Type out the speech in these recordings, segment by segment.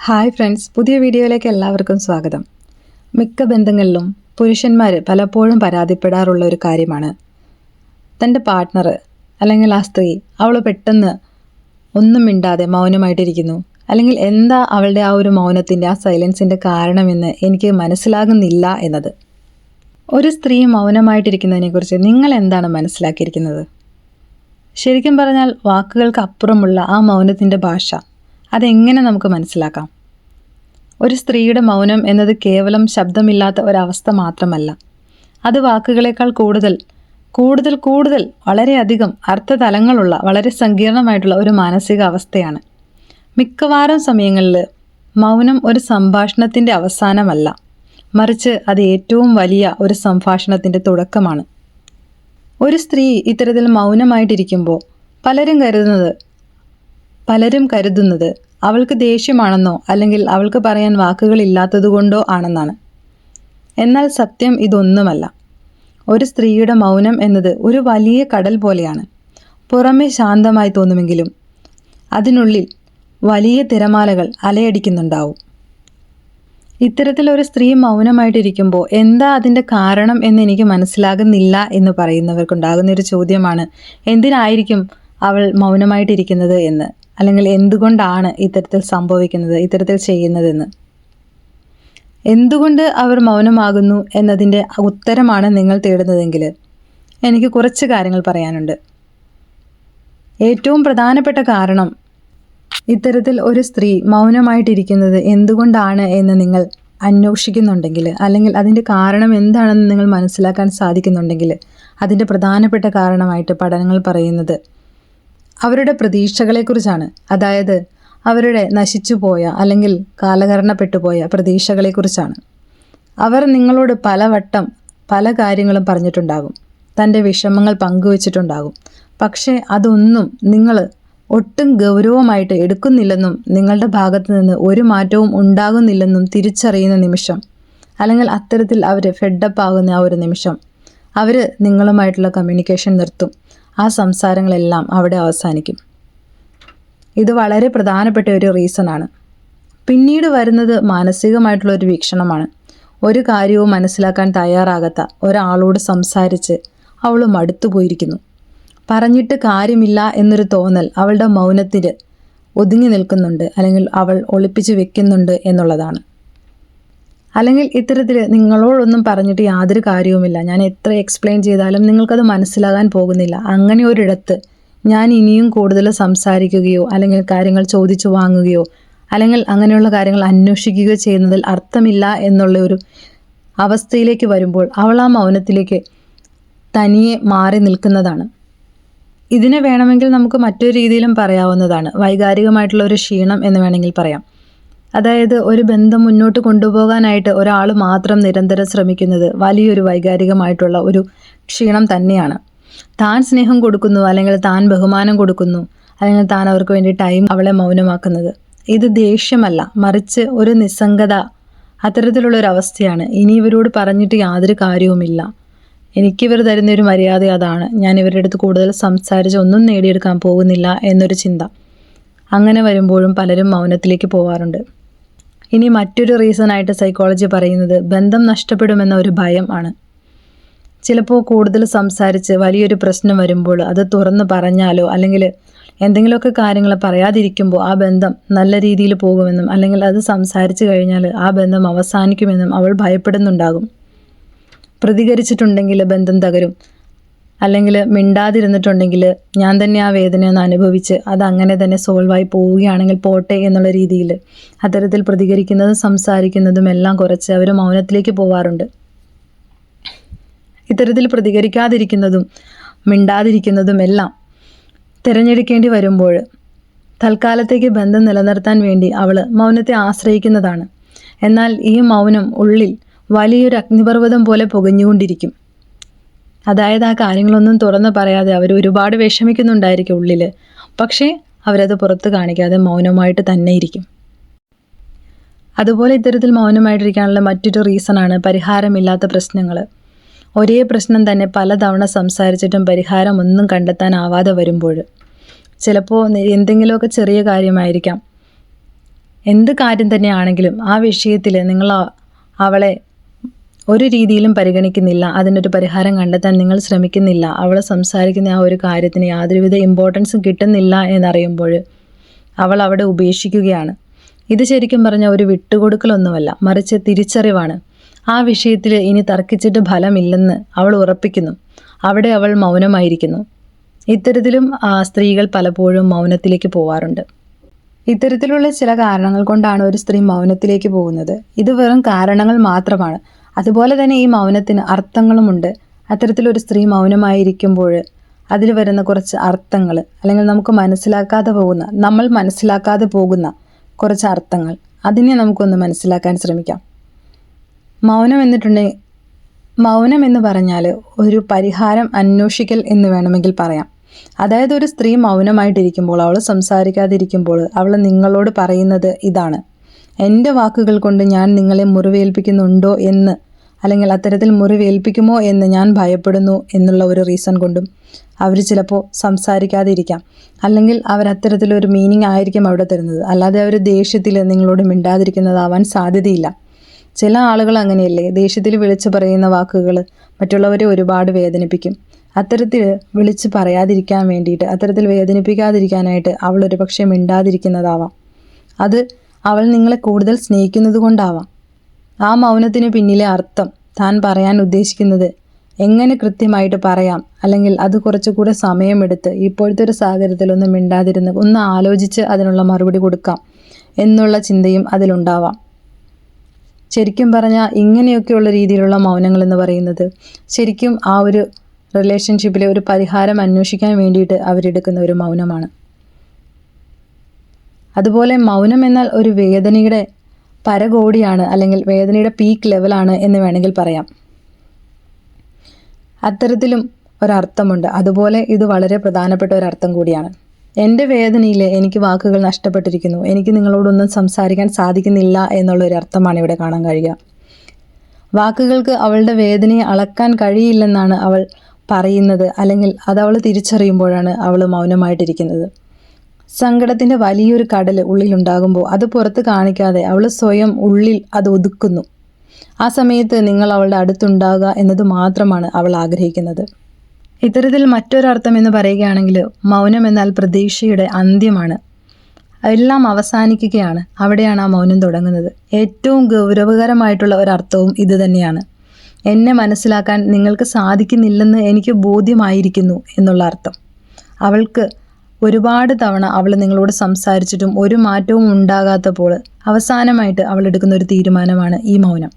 Hi friends, പുതിയ വീഡിയോയിലേക്ക് എല്ലാവർക്കും സ്വാഗതം. മിക്ക ബന്ധങ്ങളിലും പുരുഷന്മാർ പലപ്പോഴും പരാതിപ്പെടാറുള്ള ഒരു കാര്യമാണ് തൻ്റെ പാർട്ട്ണർ അല്ലെങ്കിൽ ആ സ്ത്രീ അവൾ പെട്ടെന്ന് ഒന്നും മിണ്ടാതെ മൗനമായിട്ടിരിക്കുന്നു, അല്ലെങ്കിൽ എന്താ അവളുടെ ആ ഒരു മൗനത്തിൻ്റെ ആ സൈലൻസിൻ്റെ കാരണമെന്ന് എനിക്ക് മനസ്സിലാകുന്നില്ല എന്നത്. ഒരു സ്ത്രീ മൗനമായിട്ടിരിക്കുന്നതിനെക്കുറിച്ച് നിങ്ങൾ എന്താണ് മനസ്സിലാക്കിയിരിക്കുന്നത്? ശരിക്കും പറഞ്ഞാൽ വാക്കുകൾക്ക് അപ്പുറമുള്ള ആ മൗനത്തിൻ്റെ ഭാഷ അതെങ്ങനെ നമുക്ക് മനസ്സിലാക്കാം? ഒരു സ്ത്രീയുടെ മൗനം എന്നത് കേവലം ശബ്ദമില്ലാത്ത ഒരവസ്ഥ മാത്രമല്ല, അത് വാക്കുകളേക്കാൾ കൂടുതൽ വളരെയധികം അർത്ഥതലങ്ങളുള്ള വളരെ സങ്കീർണമായിട്ടുള്ള ഒരു മാനസിക അവസ്ഥയാണ്. മിക്കവാറും സമയങ്ങളിൽ മൗനം ഒരു സംഭാഷണത്തിൻ്റെ അവസാനമല്ല, മറിച്ച് അത് ഏറ്റവും വലിയ ഒരു സംഭാഷണത്തിൻ്റെ തുടക്കമാണ്. ഒരു സ്ത്രീ ഇത്തരത്തിൽ മൗനമായിട്ടിരിക്കുമ്പോൾ പലരും കരുതുന്നത് അവൾക്ക് ദേഷ്യമാണെന്നോ അല്ലെങ്കിൽ അവൾക്ക് പറയാൻ വാക്കുകളില്ലാത്തതുകൊണ്ടോ ആണെന്നാണ്. എന്നാൽ സത്യം ഇതൊന്നുമല്ല. ഒരു സ്ത്രീയുടെ മൗനം എന്നത് ഒരു വലിയ കടൽ പോലെയാണ്. പുറമെ ശാന്തമായി തോന്നുമെങ്കിലും അതിനുള്ളിൽ വലിയ തിരമാലകൾ അലയടിക്കുന്നുണ്ടാവും. ഇത്തരത്തിലൊരു സ്ത്രീ മൗനമായിട്ടിരിക്കുമ്പോൾ എന്താ അതിൻ്റെ കാരണം എന്ന് എനിക്ക് മനസ്സിലാകുന്നില്ല എന്ന് പറയുന്നവർക്കുണ്ടാകുന്നൊരു ചോദ്യമാണ്, എന്തിനായിരിക്കും അവൾ മൗനമായിട്ടിരിക്കുന്നത് എന്ന്, അല്ലെങ്കിൽ എന്തുകൊണ്ടാണ് ഇത്തരത്തിൽ സംഭവിക്കുന്നത്, ഇത്തരത്തിൽ ചെയ്യുന്നതെന്ന്. എന്തുകൊണ്ട് അവർ മൗനമാകുന്നു എന്നതിൻ്റെ ഉത്തരമാണ് നിങ്ങൾ തേടുന്നതെങ്കിൽ എനിക്ക് കുറച്ച് കാര്യങ്ങൾ പറയാനുണ്ട്. ഏറ്റവും പ്രധാനപ്പെട്ട കാരണം, ഇത്തരത്തിൽ ഒരു സ്ത്രീ മൗനമായിട്ടിരിക്കുന്നത് എന്തുകൊണ്ടാണ് എന്ന് നിങ്ങൾ അന്വേഷിക്കുന്നുണ്ടെങ്കിൽ, അല്ലെങ്കിൽ അതിൻ്റെ കാരണം എന്താണെന്ന് നിങ്ങൾ മനസ്സിലാക്കാൻ സാധിക്കുന്നുണ്ടെങ്കിൽ, അതിൻ്റെ പ്രധാനപ്പെട്ട കാരണമായിട്ട് പഠനങ്ങൾ പറയുന്നത് അവരുടെ പ്രതീക്ഷകളെക്കുറിച്ചാണ്. അതായത് അവരുടെ നശിച്ചുപോയ അല്ലെങ്കിൽ കാലഹരണപ്പെട്ടുപോയ പ്രതീക്ഷകളെക്കുറിച്ചാണ്. അവർ നിങ്ങളോട് പലവട്ടം പല കാര്യങ്ങളും പറഞ്ഞിട്ടുണ്ടാകും, തൻ്റെ വിഷമങ്ങൾ പങ്കുവച്ചിട്ടുണ്ടാകും. പക്ഷേ അതൊന്നും നിങ്ങൾ ഒട്ടും ഗൗരവമായിട്ട് എടുക്കുന്നില്ലെന്നും നിങ്ങളുടെ ഭാഗത്ത് നിന്ന് ഒരു മാറ്റവും ഉണ്ടാകുന്നില്ലെന്നും തിരിച്ചറിയുന്ന നിമിഷം, അല്ലെങ്കിൽ അത്തരത്തിൽ അവർ ഫെഡപ്പ് ആകുന്ന ആ ഒരു നിമിഷം, അവർ നിങ്ങളുമായിട്ടുള്ള കമ്മ്യൂണിക്കേഷൻ നിർത്തും. ആ സംസാരങ്ങളെല്ലാം അവിടെ അവസാനിക്കും. ഇത് വളരെ പ്രധാനപ്പെട്ട ഒരു റീസണാണ്. പിന്നീട് വരുന്നത് മാനസികമായിട്ടുള്ള ഒരു വീക്ഷണമാണ്. ഒരു കാര്യവും മനസ്സിലാക്കാൻ തയ്യാറാകാത്ത ഒരാളോട് സംസാരിച്ച് അവൾ മടുത്തുപോയിരിക്കുന്നു. പറഞ്ഞിട്ട് കാര്യമില്ല എന്നൊരു തോന്നൽ അവളുടെ മൗനത്തിൽ ഒതുങ്ങി നിൽക്കുന്നുണ്ട്, അല്ലെങ്കിൽ അവൾ ഒളിപ്പിച്ച് വെക്കുന്നുണ്ട് എന്നുള്ളതാണ്. അല്ലെങ്കിൽ ഇത്തരത്തിൽ നിങ്ങളോടൊന്നും പറഞ്ഞിട്ട് യാതൊരു കാര്യവുമില്ല, ഞാൻ എത്ര എക്സ്പ്ലെയിൻ ചെയ്താലും നിങ്ങൾക്കത് മനസ്സിലാകാൻ പോകുന്നില്ല, അങ്ങനെ ഒരിടത്ത് ഞാൻ ഇനിയും കൂടുതൽ സംസാരിക്കുകയോ അല്ലെങ്കിൽ കാര്യങ്ങൾ ചോദിച്ചു വാങ്ങുകയോ അല്ലെങ്കിൽ അങ്ങനെയുള്ള കാര്യങ്ങൾ അന്വേഷിക്കുകയോ ചെയ്യുന്നതിൽ അർത്ഥമില്ല എന്നുള്ള ഒരു അവസ്ഥയിലേക്ക് വരുമ്പോൾ അവൾ ആ മൗനത്തിലേക്ക് തനിയെ മാറി നിൽക്കുന്നതാണ്. ഇതിനെ വേണമെങ്കിൽ നമുക്ക് മറ്റൊരു രീതിയിലും പറയാവുന്നതാണ്, വൈകാരികമായിട്ടുള്ള ഒരു ക്ഷീണം എന്ന് വേണമെങ്കിൽ പറയാം. അതായത് ഒരു ബന്ധം മുന്നോട്ട് കൊണ്ടുപോകാനായിട്ട് ഒരാൾ മാത്രം നിരന്തരം ശ്രമിക്കുന്നത് വലിയൊരു വൈകാരികമായിട്ടുള്ള ഒരു ക്ഷീണം തന്നെയാണ്. താൻ സ്നേഹം കൊടുക്കുന്നു, അല്ലെങ്കിൽ താൻ ബഹുമാനം കൊടുക്കുന്നു, അല്ലെങ്കിൽ താൻ അവർക്ക് വേണ്ടി ടൈം അവളെ മൗനമാക്കുന്നത്, ഇത് ദേഷ്യമല്ല, മറിച്ച് ഒരു നിസ്സംഗത, അത്തരത്തിലുള്ളൊരവസ്ഥയാണ്. ഇനി ഇവരോട് പറഞ്ഞിട്ട് യാതൊരു കാര്യവുമില്ല, എനിക്കിവർ തരുന്നൊരു മര്യാദ അതാണ്, ഞാൻ ഇവരുടെ അടുത്ത് കൂടുതൽ സംസാരിച്ച് ഒന്നും നേടിയെടുക്കാൻ പോകുന്നില്ല എന്നൊരു ചിന്ത. അങ്ങനെ വരുമ്പോഴും പലരും മൗനത്തിലേക്ക് പോവാറുണ്ട്. ഇനി മറ്റൊരു റീസണായിട്ട് സൈക്കോളജി പറയുന്നത് ബന്ധം നഷ്ടപ്പെടുമെന്ന ഒരു ഭയം ആണ്. ചിലപ്പോൾ കൂടുതൽ സംസാരിച്ച് വലിയൊരു പ്രശ്നം വരുമ്പോൾ അത് തുറന്ന് പറഞ്ഞാലോ അല്ലെങ്കിൽ എന്തെങ്കിലുമൊക്കെ കാര്യങ്ങൾ പറയാതിരിക്കുമ്പോൾ ആ ബന്ധം നല്ല രീതിയിൽ പോകുമെന്നും, അല്ലെങ്കിൽ അത് സംസാരിച്ച് കഴിഞ്ഞാൽ ആ ബന്ധം അവസാനിക്കുമെന്നും അവൾ ഭയപ്പെടുന്നുണ്ടാകും. പ്രതികരിച്ചിട്ടുണ്ടെങ്കിൽ ബന്ധം തകരും, അല്ലെങ്കിൽ മിണ്ടാതിരുന്നിട്ടുണ്ടെങ്കിൽ ഞാൻ തന്നെ ആ വേദനയൊന്ന് അനുഭവിച്ച് അത് അങ്ങനെ തന്നെ സോൾവായി പോവുകയാണെങ്കിൽ പോട്ടെ എന്നുള്ള രീതിയിൽ അത്തരത്തിൽ പ്രതികരിക്കുന്നതും സംസാരിക്കുന്നതും എല്ലാം കുറച്ച് അവർ മൗനത്തിലേക്ക് പോവാറുണ്ട്. ഇത്തരത്തിൽ പ്രതികരിക്കാതിരിക്കുന്നതും മിണ്ടാതിരിക്കുന്നതും എല്ലാം തിരഞ്ഞെടുക്കേണ്ടി വരുമ്പോൾ തൽക്കാലത്തേക്ക് ബന്ധം നിലനിർത്താൻ വേണ്ടി അവൾ മൗനത്തെ ആശ്രയിക്കുന്നതാണ്. എന്നാൽ ഈ മൗനം ഉള്ളിൽ വലിയൊരു അഗ്നിപർവ്വതം പോലെ പുകഞ്ഞുകൊണ്ടിരിക്കും. അതായത് ആ കാര്യങ്ങളൊന്നും തുറന്ന് പറയാതെ അവർ ഒരുപാട് വിഷമിക്കുന്നുണ്ടായിരിക്കും ഉള്ളിൽ, പക്ഷേ അവരത് പുറത്ത് കാണിക്കാതെ മൗനമായിട്ട് തന്നെ ഇരിക്കും. അതുപോലെ ഇത്തരത്തിൽ മൗനമായിട്ടിരിക്കാനുള്ള മറ്റൊരു റീസണാണ് പരിഹാരമില്ലാത്ത പ്രശ്നങ്ങൾ. ഒരേ പ്രശ്നം തന്നെ പലതവണ സംസാരിച്ചിട്ടും പരിഹാരമൊന്നും കണ്ടെത്താനാവാതെ വരുമ്പോൾ, ചിലപ്പോൾ എന്തെങ്കിലുമൊക്കെ ചെറിയ കാര്യമായിരിക്കാം, എന്ത് കാര്യം തന്നെയാണെങ്കിലും ആ വിഷയത്തിൽ നിങ്ങൾ അവളെ ഒരു രീതിയിലും പരിഗണിക്കുന്നില്ല, അതിനൊരു പരിഹാരം കണ്ടെത്താൻ നിങ്ങൾ ശ്രമിക്കുന്നില്ല, അവൾ സംസാരിക്കുന്ന ആ ഒരു കാര്യത്തിന് യാതൊരുവിധ ഇമ്പോർട്ടൻസും കിട്ടുന്നില്ല എന്നറിയുമ്പോൾ അവൾ അവിടെ ഉപേക്ഷിക്കുകയാണ്. ഇത് ശരിക്കും പറഞ്ഞാൽ ഒരു വിട്ടുകൊടുക്കലൊന്നുമല്ല, മറിച്ച് തിരിച്ചറിവാണ്. ആ വിഷയത്തിൽ ഇനി തർക്കിച്ചിട്ട് ഫലമില്ലെന്ന് അവൾ ഉറപ്പിക്കുന്നു. അവിടെ അവൾ മൗനമായിരിക്കുന്നു. ഇത്തരത്തിലും സ്ത്രീകൾ പലപ്പോഴും മൗനത്തിലേക്ക് പോവാറുണ്ട്. ഇത്തരത്തിലുള്ള ചില കാരണങ്ങൾ കൊണ്ടാണ് ഒരു സ്ത്രീ മൗനത്തിലേക്ക് പോകുന്നത്. ഇത് വെറും കാരണങ്ങൾ മാത്രമാണ്. അതുപോലെ തന്നെ ഈ മൗനത്തിന് അർത്ഥങ്ങളുമുണ്ട്. അത്തരത്തിലൊരു സ്ത്രീ മൗനമായിരിക്കുമ്പോൾ അതിൽ വരുന്ന കുറച്ച് അർത്ഥങ്ങൾ, അല്ലെങ്കിൽ നമ്മൾ മനസ്സിലാക്കാതെ പോകുന്ന കുറച്ച് അർത്ഥങ്ങൾ, അതിനെ നമുക്കൊന്ന് മനസ്സിലാക്കാൻ ശ്രമിക്കാം. മൗനം എന്ന് പറഞ്ഞാൽ ഒരു പരിഹാരം അന്വേഷിക്കൽ എന്ന് വേണമെങ്കിൽ പറയാം. അതായത് ഒരു സ്ത്രീ മൗനമായിട്ടിരിക്കുമ്പോൾ, അവൾ സംസാരിക്കാതിരിക്കുമ്പോൾ അവൾ നിങ്ങളോട് പറയുന്നത് ഇതാണ്: എൻ്റെ വാക്കുകൾ കൊണ്ട് ഞാൻ നിങ്ങളെ മുറിവേൽപ്പിക്കുന്നുണ്ടോ എന്ന്, അല്ലെങ്കിൽ അത്തരത്തിൽ മുറിവേൽപ്പിക്കുമോ എന്ന് ഞാൻ ഭയപ്പെടുന്നു എന്നുള്ള ഒരു റീസൺ കൊണ്ടും അവർ ചിലപ്പോൾ സംസാരിക്കാതിരിക്കാം. അല്ലെങ്കിൽ അവർ അത്തരത്തിലൊരു മീനിങ് ആയിരിക്കും അവിടെ തരുന്നത്. അല്ലാതെ അവർ ദേഷ്യത്തിൽ നിങ്ങളോട് മിണ്ടാതിരിക്കുന്നതാവാൻ സാധ്യതയില്ല. ചില ആളുകൾ അങ്ങനെയല്ലേ, ദേഷ്യത്തിൽ വിളിച്ചു പറയുന്ന വാക്കുകൾ മറ്റുള്ളവരെ ഒരുപാട് വേദനിപ്പിക്കും. അത്തരത്തിൽ വിളിച്ച് പറയാതിരിക്കാൻ വേണ്ടിയിട്ട്, അത്തരത്തിൽ വേദനിപ്പിക്കാതിരിക്കാനായിട്ട് അവൾ ഒരു പക്ഷേ മിണ്ടാതിരിക്കുന്നതാവാം. അത് അവൾ നിങ്ങളെ കൂടുതൽ സ്നേഹിക്കുന്നത് കൊണ്ടാവാം. ആ മൗനത്തിന് പിന്നിലെ അർത്ഥം, താൻ പറയാൻ ഉദ്ദേശിക്കുന്നത് എങ്ങനെ കൃത്യമായിട്ട് പറയാം, അല്ലെങ്കിൽ അത് കുറച്ചുകൂടെ സമയമെടുത്ത് ഇപ്പോഴത്തെ ഒരു സാഹചര്യത്തിൽ ഒന്ന് മിണ്ടാതിരുന്ന് ഒന്ന് ആലോചിച്ച് അതിനുള്ള മറുപടി കൊടുക്കാം എന്നുള്ള ചിന്തയും അതിലുണ്ടാവാം. ശരിക്കും പറഞ്ഞാൽ ഇങ്ങനെയൊക്കെയുള്ള രീതിയിലുള്ള മൗനങ്ങൾ എന്ന് പറയുന്നത് ശരിക്കും ആ ഒരു റിലേഷൻഷിപ്പിലെ ഒരു പരിഹാരം അന്വേഷിക്കാൻ വേണ്ടിയിട്ട് അവരെടുക്കുന്ന ഒരു മൗനമാണ്. അതുപോലെ മൗനം എന്നാൽ ഒരു വേദനയുടെ പരകോടിയാണ്, അല്ലെങ്കിൽ വേദനയുടെ പീക്ക് ലെവലാണ് എന്ന് വേണമെങ്കിൽ പറയാം. അത്തരത്തിലും ഒരർത്ഥമുണ്ട്. അതുപോലെ ഇത് വളരെ പ്രധാനപ്പെട്ട ഒരർത്ഥം കൂടിയാണ്. എൻ്റെ വേദനയിൽ എനിക്ക് വാക്കുകൾ നഷ്ടപ്പെട്ടിരിക്കുന്നു, എനിക്ക് നിങ്ങളോടൊന്നും സംസാരിക്കാൻ സാധിക്കുന്നില്ല എന്നുള്ളൊരു അർത്ഥമാണ് ഇവിടെ കാണാൻ കഴിയുക. വാക്കുകൾക്ക് അവളുടെ വേദനയെ അളക്കാൻ കഴിയില്ലെന്നാണ് അവൾ പറയുന്നത്, അല്ലെങ്കിൽ അത് അവൾ തിരിച്ചറിയുമ്പോഴാണ് അവൾ മൗനമായിട്ടിരിക്കുന്നത്. സങ്കടത്തിൻ്റെ വലിയൊരു കടൽ ഉള്ളിലുണ്ടാകുമ്പോൾ അത് പുറത്ത് കാണിക്കാതെ അവൾ സ്വയം ഉള്ളിൽ അത് ഒതുക്കുന്നു. ആ സമയത്ത് നിങ്ങൾ അവളുടെ അടുത്തുണ്ടാകുക എന്നത് മാത്രമാണ് അവൾ ആഗ്രഹിക്കുന്നത്. ഇത്തരത്തിൽ മറ്റൊരർത്ഥം എന്ന് പറയുകയാണെങ്കിൽ, മൗനം എന്നാൽ പ്രതീക്ഷയുടെ അന്ത്യമാണ്. എല്ലാം അവസാനിക്കുകയാണ്, അവിടെയാണ് ആ മൗനം തുടങ്ങുന്നത്. ഏറ്റവും ഗൗരവകരമായിട്ടുള്ള ഒരർത്ഥവും ഇത് തന്നെയാണ്. എന്നെ മനസ്സിലാക്കാൻ നിങ്ങൾക്ക് സാധിക്കുന്നില്ലെന്ന് എനിക്ക് ബോധ്യമായിരിക്കുന്നു എന്നുള്ള അർത്ഥം. അവൾക്ക് ഒരുപാട് തവണ അവൾ നിങ്ങളോട് സംസാരിച്ചിട്ടും ഒരു മാറ്റവും ഉണ്ടാകാത്തപ്പോൾ അവസാനമായിട്ട് അവൾ എടുക്കുന്ന ഒരു തീരുമാനമാണ് ഈ മൗനം.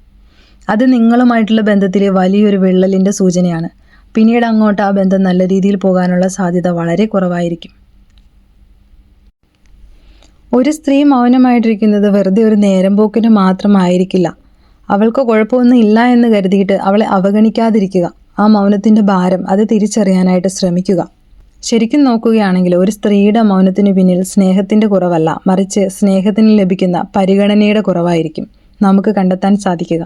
അത് നിങ്ങളുമായിട്ടുള്ള ബന്ധത്തിലെ വലിയൊരു വിള്ളലിൻ്റെ സൂചനയാണ്. പിന്നീട് അങ്ങോട്ട് ആ ബന്ധം നല്ല രീതിയിൽ പോകാനുള്ള സാധ്യത വളരെ കുറവായിരിക്കും. ഒരു സ്ത്രീ മൗനമായിട്ടിരിക്കുന്നത് വെറുതെ ഒരു നേരം പോക്കിന് മാത്രമായിരിക്കില്ല. അവൾക്ക് കുഴപ്പമൊന്നും ഇല്ല എന്ന് കരുതിയിട്ട് അവളെ അവഗണിക്കാതിരിക്കുക. ആ മൗനത്തിൻ്റെ ഭാരം അത് തിരിച്ചറിയാനായിട്ട് ശ്രമിക്കുക. ശരിക്കും നോക്കുകയാണെങ്കിൽ ഒരു സ്ത്രീയുടെ മൗനത്തിന് പിന്നിൽ സ്നേഹത്തിൻ്റെ കുറവല്ല, മറിച്ച് സ്നേഹത്തിന് ലഭിക്കുന്ന പരിഗണനയുടെ കുറവായിരിക്കും നമുക്ക് കണ്ടെത്താൻ സാധിക്കുക.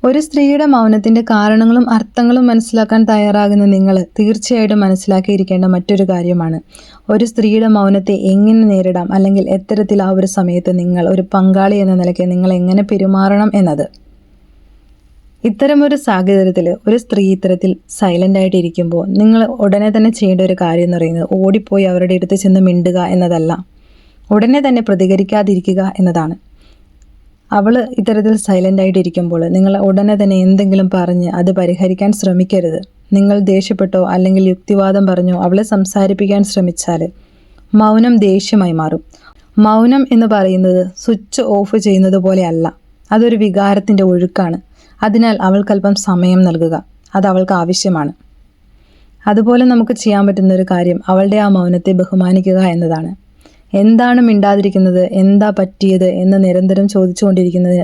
ഒരു സ്ത്രീയുടെ മൗനത്തിൻ്റെ കാരണങ്ങളും അർത്ഥങ്ങളും മനസ്സിലാക്കാൻ തയ്യാറാകുന്ന നിങ്ങൾ തീർച്ചയായിട്ടും മനസ്സിലാക്കിയിരിക്കേണ്ട മറ്റൊരു കാര്യമാണ് ഒരു സ്ത്രീയുടെ മൗനത്തെ എങ്ങനെ നേരിടാം, അല്ലെങ്കിൽ എത്തരത്തിൽ ആ ഒരു സമയത്ത് നിങ്ങൾ ഒരു പങ്കാളി എന്ന നിലയ്ക്ക് നിങ്ങൾ എങ്ങനെ പെരുമാറണം എന്നത്. ഇത്തരമൊരു സാഹചര്യത്തിൽ ഒരു സ്ത്രീ ഇത്തരത്തിൽ സൈലൻ്റ് ആയിട്ട് ഇരിക്കുമ്പോൾ നിങ്ങൾ ഉടനെ തന്നെ ചെയ്യേണ്ട ഒരു കാര്യം എന്ന് പറയുന്നത് ഓടിപ്പോയി അവരുടെ അടുത്ത് ചെന്ന് മിണ്ടുക എന്നതല്ല, ഉടനെ തന്നെ പ്രതികരിക്കാതിരിക്കുക എന്നതാണ്. അവൾ ഇത്തരത്തിൽ സൈലൻ്റ് ആയിട്ടിരിക്കുമ്പോൾ നിങ്ങൾ ഉടനെ തന്നെ എന്തെങ്കിലും പറഞ്ഞ് അത് പരിഹരിക്കാൻ ശ്രമിക്കരുത്. നിങ്ങൾ ദേഷ്യപ്പെട്ടോ അല്ലെങ്കിൽ യുക്തിവാദം പറഞ്ഞോ അവളെ സംസാരിപ്പിക്കാൻ ശ്രമിച്ചാൽ മൗനം ദേഷ്യമായി മാറും. മൗനം എന്ന് പറയുന്നത് സ്വിച്ച് ഓഫ് ചെയ്യുന്നത് പോലെയല്ല, അതൊരു വികാരത്തിൻ്റെ ഒഴുക്കാണ്. അതിനാൽ അവൾക്കല്പം സമയം നൽകുക, അത് അവൾക്ക് ആവശ്യമാണ്. അതുപോലെ നമുക്ക് ചെയ്യാൻ പറ്റുന്നൊരു കാര്യം അവളുടെ ആ മൗനത്തെ ബഹുമാനിക്കുക എന്നതാണ്. എന്താണ് മിണ്ടാതിരിക്കുന്നത്, എന്താ പറ്റിയത് എന്ന് നിരന്തരം ചോദിച്ചുകൊണ്ടിരിക്കുന്നത്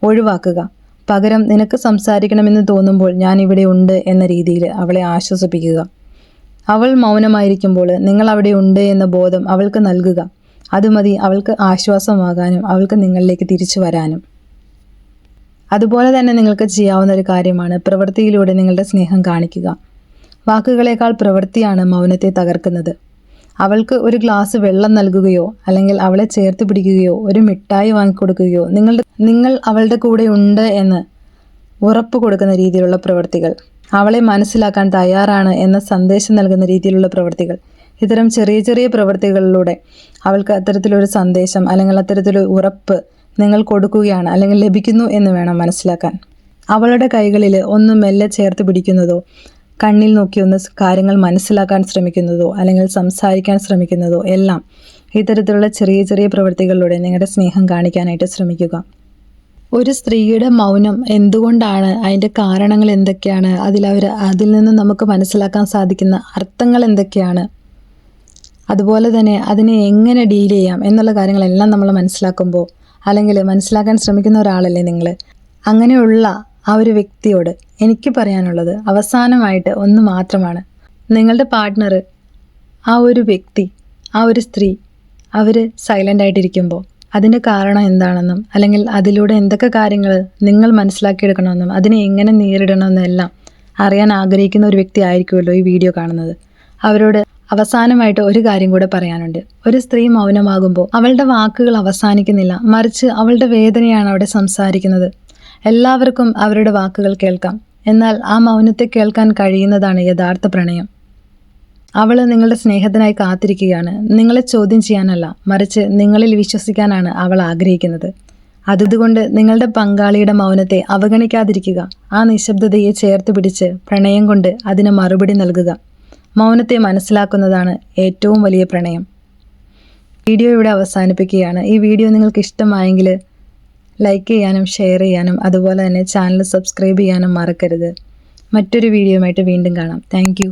ഒഴിവാക്കുക. പകരം നിനക്ക് സംസാരിക്കണമെന്ന് തോന്നുമ്പോൾ ഞാൻ ഇവിടെ ഉണ്ട് എന്ന രീതിയിൽ അവളെ ആശ്വസിപ്പിക്കുക. അവൾ മൗനമായിരിക്കുമ്പോൾ നിങ്ങൾ അവിടെ ഉണ്ട് എന്ന ബോധം അവൾക്ക് നൽകുക. അതുമതി അവൾക്ക് ആശ്വാസമാകാനും അവൾക്ക് നിങ്ങളിലേക്ക് തിരിച്ചു വരാനും. അതുപോലെ തന്നെ നിങ്ങൾക്ക് ചെയ്യാവുന്ന ഒരു കാര്യമാണ് പ്രവൃത്തിയിലൂടെ നിങ്ങളുടെ സ്നേഹം കാണിക്കുക. വാക്കുകളേക്കാൾ പ്രവൃത്തിയാണ് മൗനത്തെ തകർക്കുന്നത്. അവൾക്ക് ഒരു ഗ്ലാസ് വെള്ളം നൽകുകയോ അല്ലെങ്കിൽ അവളെ ചേർത്ത് പിടിക്കുകയോ ഒരു മിഠായി വാങ്ങിക്കൊടുക്കുകയോ നിങ്ങൾ അവളുടെ കൂടെ ഉണ്ട് എന്ന് ഉറപ്പ് കൊടുക്കുന്ന രീതിയിലുള്ള പ്രവൃത്തികൾ, അവളെ മനസ്സിലാക്കാൻ തയ്യാറാണ് എന്ന സന്ദേശം നൽകുന്ന രീതിയിലുള്ള പ്രവൃത്തികൾ, ഇത്തരം ചെറിയ ചെറിയ പ്രവൃത്തികളിലൂടെ അവൾക്ക് അത്തരത്തിലൊരു സന്ദേശം അല്ലെങ്കിൽ അത്തരത്തിലൊരു ഉറപ്പ് നിങ്ങൾ കൊടുക്കുകയാണ് അല്ലെങ്കിൽ ലഭിക്കുന്നു എന്ന് വേണം മനസ്സിലാക്കാൻ. അവളുടെ കൈകളിൽ ഒന്ന് മെല്ലെ ചേർത്ത് പിടിക്കുന്നതോ കണ്ണിൽ നോക്കി ഒന്ന് കാര്യങ്ങൾ മനസ്സിലാക്കാൻ ശ്രമിക്കുന്നതോ അല്ലെങ്കിൽ സംസാരിക്കാൻ ശ്രമിക്കുന്നതോ എല്ലാം ഇത്തരത്തിലുള്ള ചെറിയ ചെറിയ പ്രവൃത്തികളിലൂടെ നിങ്ങളുടെ സ്നേഹം കാണിക്കാനായിട്ട് ശ്രമിക്കുക. ഒരു സ്ത്രീയുടെ മൗനം എന്തുകൊണ്ടാണ്, അതിൻ്റെ കാരണങ്ങൾ എന്തൊക്കെയാണ്, അതിൽ നിന്ന് നമുക്ക് മനസ്സിലാക്കാൻ സാധിക്കുന്ന അർത്ഥങ്ങൾ എന്തൊക്കെയാണ്, അതുപോലെ തന്നെ അതിനെ എങ്ങനെ ഡീൽ ചെയ്യാം എന്നുള്ള കാര്യങ്ങളെല്ലാം നമ്മൾ മനസ്സിലാക്കുമ്പോൾ അല്ലെങ്കിൽ മനസ്സിലാക്കാൻ ശ്രമിക്കുന്ന ഒരാളല്ലേ നിങ്ങൾ. അങ്ങനെയുള്ള ആ ഒരു വ്യക്തിയോട് എനിക്ക് പറയാനുള്ളത് അവസാനമായിട്ട് ഒന്ന് മാത്രമാണ്. നിങ്ങളുടെ പാർട്ട്ണർ, ആ ഒരു വ്യക്തി, ആ ഒരു സ്ത്രീ അവർ സൈലൻ്റ് ആയിട്ടിരിക്കുമ്പോൾ അതിൻ്റെ കാരണം എന്താണെന്നും അല്ലെങ്കിൽ അതിലൂടെ എന്തൊക്കെ കാര്യങ്ങൾ നിങ്ങൾ മനസ്സിലാക്കിയെടുക്കണമെന്നും അതിനെ എങ്ങനെ നേരിടണമെന്നും എല്ലാം അറിയാൻ ആഗ്രഹിക്കുന്ന ഒരു വ്യക്തി ആയിരിക്കുമല്ലോ ഈ വീഡിയോ കാണുന്നത്. അവരോട് അവസാനമായിട്ട് ഒരു കാര്യം കൂടെ പറയാനുണ്ട്. ഒരു സ്ത്രീ മൗനമാകുമ്പോൾ അവളുടെ വാക്കുകൾ അവസാനിക്കുന്നില്ല, മറിച്ച് അവളുടെ വേദനയാണ് അവിടെ സംസാരിക്കുന്നത്. എല്ലാവർക്കും അവരുടെ വാക്കുകൾ കേൾക്കാം, എന്നാൽ ആ മൗനത്തെ കേൾക്കാൻ കഴിയുന്നതാണ് യഥാർത്ഥ പ്രണയം. അവൾ നിങ്ങളുടെ സ്നേഹത്തിനായി കാത്തിരിക്കുകയാണ്, നിങ്ങളെ ചോദ്യം ചെയ്യാനല്ല, മറിച്ച് നിങ്ങളിൽ വിശ്വസിക്കാനാണ് അവൾ ആഗ്രഹിക്കുന്നത്. അതുകൊണ്ട് നിങ്ങളുടെ പങ്കാളിയുടെ മൗനത്തെ അവഗണിക്കാതിരിക്കുക. ആ നിശബ്ദതയെ ചേർത്ത് പിടിച്ച് പ്രണയം കൊണ്ട് അതിന് മറുപടി നൽകുക. മൗനത്തെ മനസ്സിലാക്കുന്നതാണ് ഏറ്റവും വലിയ പ്രണയം. വീഡിയോ ഇവിടെ അവസാനിപ്പിക്കുകയാണ്. ഈ വീഡിയോ നിങ്ങൾക്ക് ഇഷ്ടമായെങ്കിൽ ലൈക്ക് ചെയ്യാനും ഷെയർ ചെയ്യാനും അതുപോലെ തന്നെ ചാനൽ സബ്സ്ക്രൈബ് ചെയ്യാനും മറക്കരുത്. മറ്റൊരു വീഡിയോയുമായിട്ട് വീണ്ടും കാണാം. താങ്ക്